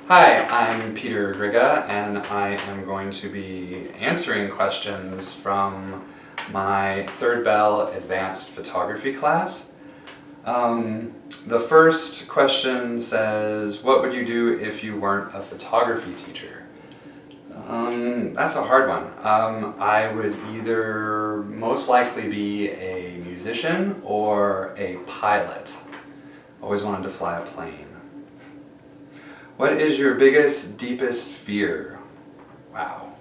Hi, I'm Peter Griga, and I am going to be answering questions from my Third Bell Advanced Photography class. The first question says, what would you do if you weren't a photography teacher? That's a hard one. I would either most likely be a musician or a pilot. Always wanted to fly a plane. What is your biggest, deepest fear? Wow.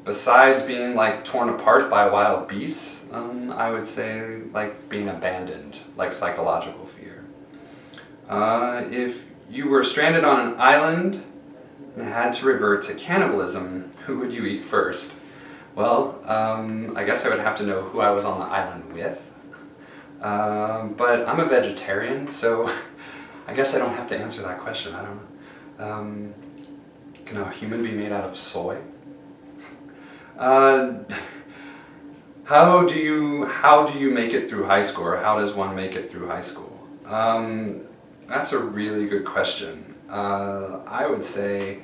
Besides being torn apart by wild beasts, I would say being abandoned, psychological fear. If you were stranded on an island and had to revert to cannibalism, who would you eat first? Well, I guess I would have to know who I was on the island with. But I'm a vegetarian, so I guess I don't have to answer that question. I don't know. Can a human be made out of soy? How do you make it through high school, or how does one make it through high school? That's a really good question. I would say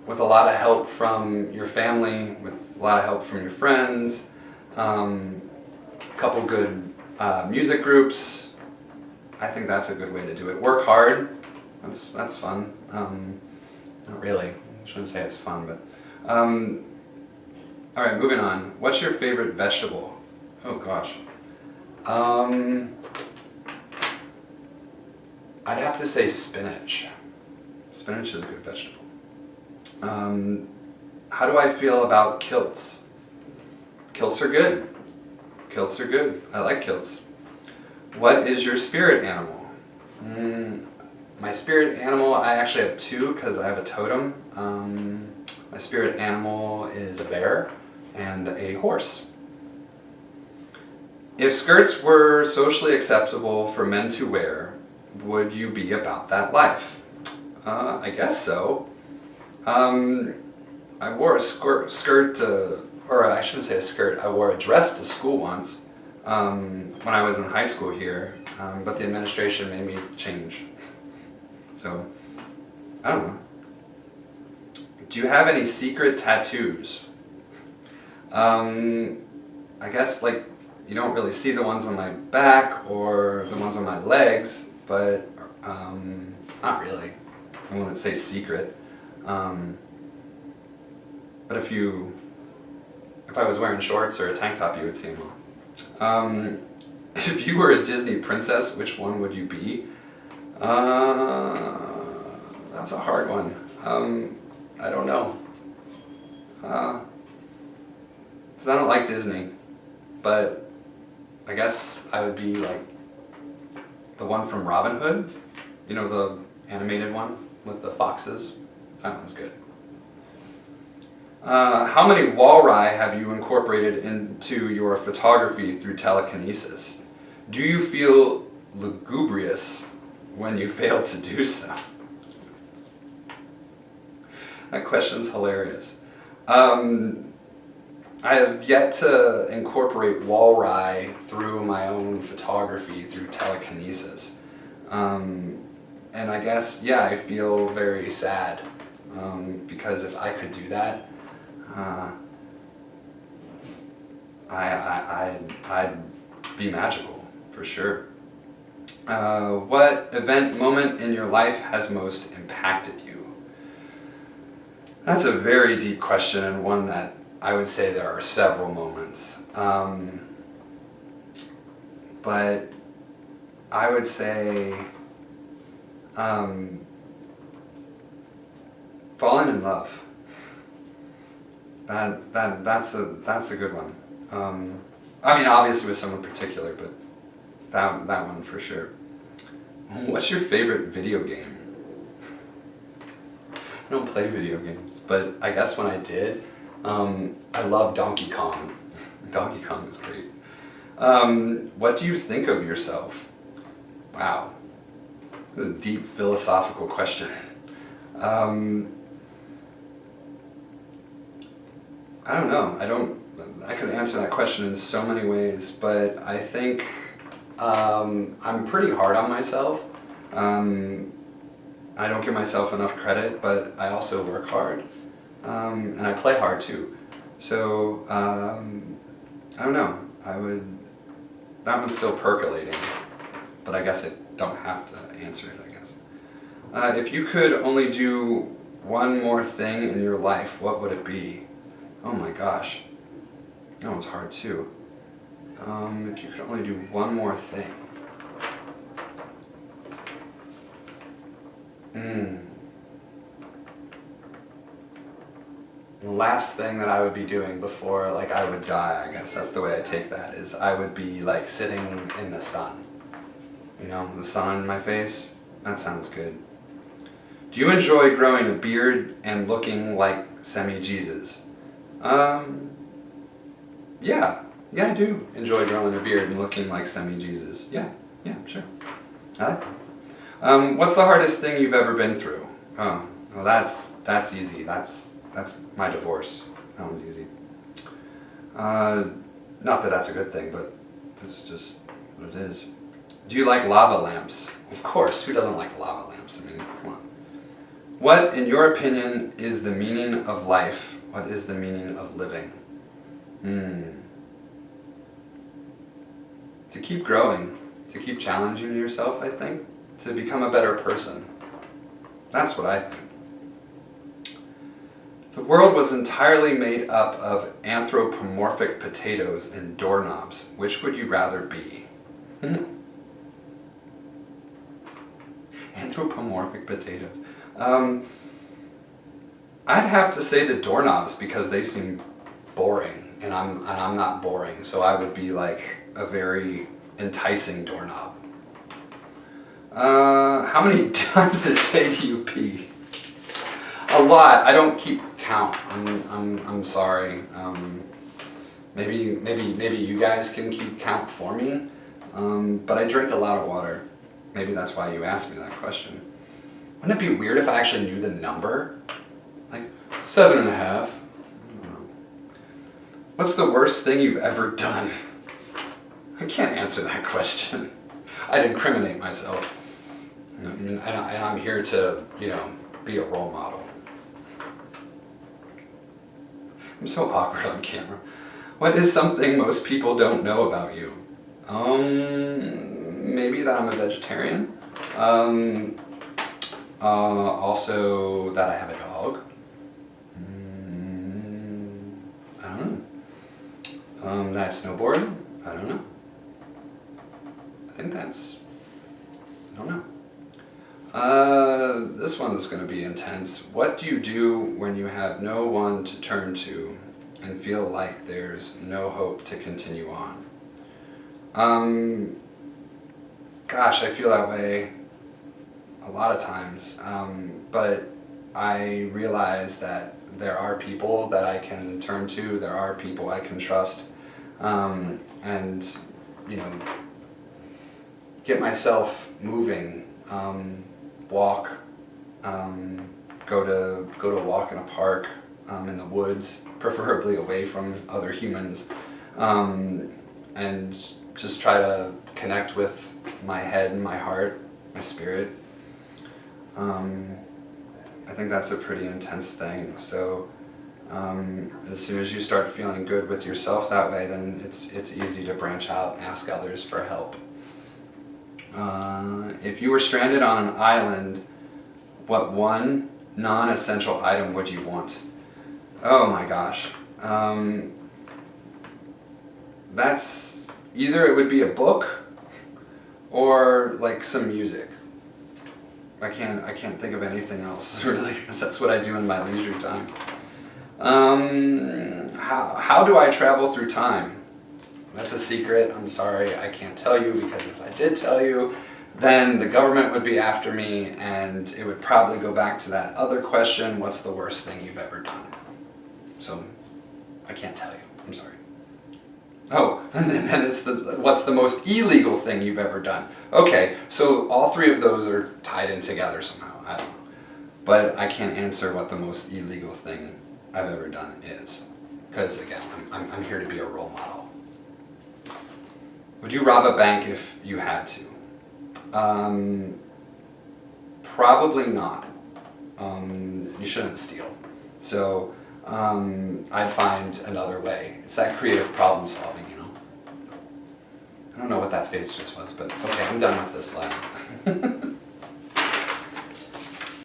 with a lot of help from your family, with a lot of help from your friends, a couple good music groups. I think that's a good way to do it. Work hard. That's fun. Not really. I shouldn't say it's fun, but all right, moving on. What's your favorite vegetable? Oh gosh. I'd have to say spinach. Spinach is a good vegetable. How do I feel about kilts? Kilts are good. Kilts are good. I like kilts. What is your spirit animal? My spirit animal, I actually have two because I have a totem. My spirit animal is a bear and a horse. If skirts were socially acceptable for men to wear, would you be about that life? I guess so. I wore a skirt, or I shouldn't say a skirt, I wore a dress to school once. When I was in high school here, but the administration made me change. So, I don't know. Do you have any secret tattoos? I guess you don't really see the ones on my back or the ones on my legs, but not really. I wouldn't say secret. But if I was wearing shorts or a tank top, you would see them all. If you were a Disney princess, which one would you be? That's a hard one. I don't know. 'Cause I don't like Disney, but I guess I would be the one from Robin Hood. You know, the animated one with the foxes? That one's good. How many walrus have you incorporated into your photography through telekinesis? Do you feel lugubrious when you fail to do so? That question's hilarious. I have yet to incorporate walrus through my own photography through telekinesis. And I guess, yeah, I feel very sad because if I could do that, I'd be magical, for sure. What event, moment in your life has most impacted you? That's a very deep question, and one that I would say there are several moments. But I would say falling in love. That's a good one. I mean, obviously with someone particular, but that one for sure. What's your favorite video game? I don't play video games, but I guess when I did, I love Donkey Kong. Donkey Kong is great. What do you think of yourself? Wow. This is a deep philosophical question. I don't know. I could answer that question in so many ways, but I think I'm pretty hard on myself. I don't give myself enough credit, but I also work hard, and I play hard too. So, I don't know, that one's still percolating, but I guess I don't have to answer it, I guess. If you could only do one more thing in your life, what would it be? Oh my gosh, that one's hard too. If you could only do one more thing. The last thing that I would be doing before like I would die, I guess that's the way I take that, is I would be like sitting in the sun. You know, the sun in my face. That sounds good. Do you enjoy growing a beard and looking like semi-Jesus? Yeah, I do enjoy growing a beard and looking like semi-Jesus. Yeah, sure. I like that. What's the hardest thing you've ever been through? Oh, well, that's easy. That's my divorce. That one's easy. Not that that's a good thing, but it's just what it is. Do you like lava lamps? Of course, who doesn't like lava lamps? I mean, come on. What, in your opinion, is the meaning of life? What is the meaning of living? To keep growing, to keep challenging yourself, I think, to become a better person. That's what I think. The world was entirely made up of anthropomorphic potatoes and doorknobs. Which would you rather be? Anthropomorphic potatoes. I'd have to say the doorknobs because they seem boring, and I'm not boring, so I would be like a very enticing doorknob. How many times a day do you pee? A lot. I don't keep count. I'm sorry. Maybe you guys can keep count for me. But I drink a lot of water. Maybe that's why you asked me that question. Wouldn't it be weird if I actually knew the number? Like 7.5. What's the worst thing you've ever done? I can't answer that question. I'd incriminate myself. And I'm here to, be a role model. I'm so awkward on camera. What is something most people don't know about you? Maybe that I'm a vegetarian. Also that I have a dog. I don't know. That I snowboard? I don't know. I don't know. This one's going to be intense. What do you do when you have no one to turn to and feel like there's no hope to continue on? Gosh, I feel that way a lot of times, but I realize that there are people that I can turn to, there are people I can trust, and get myself moving, walk, go to walk in a park, in the woods, preferably away from other humans, and just try to connect with my head and my heart, my spirit. I think that's a pretty intense thing. So as soon as you start feeling good with yourself that way, then it's easy to branch out and ask others for help. If you were stranded on an island, what one non-essential item would you want? Oh my gosh. That's either it would be a book or like some music. I can't think of anything else really, because that's what I do in my leisure time. How do I travel through time? That's a secret. I'm sorry, I can't tell you, because if I did tell you, then the government would be after me, and it would probably go back to that other question, what's the worst thing you've ever done? So, I can't tell you. I'm sorry. Oh, and then it's what's the most illegal thing you've ever done? Okay, so all three of those are tied in together somehow. I don't know. But I can't answer what the most illegal thing I've ever done is. Because again, I'm here to be a role model. Would you rob a bank if you had to? Probably not. You shouldn't steal. So I'd find another way. It's that creative problem solving, you know? I don't know what that face just was, but okay, I'm done with this slide.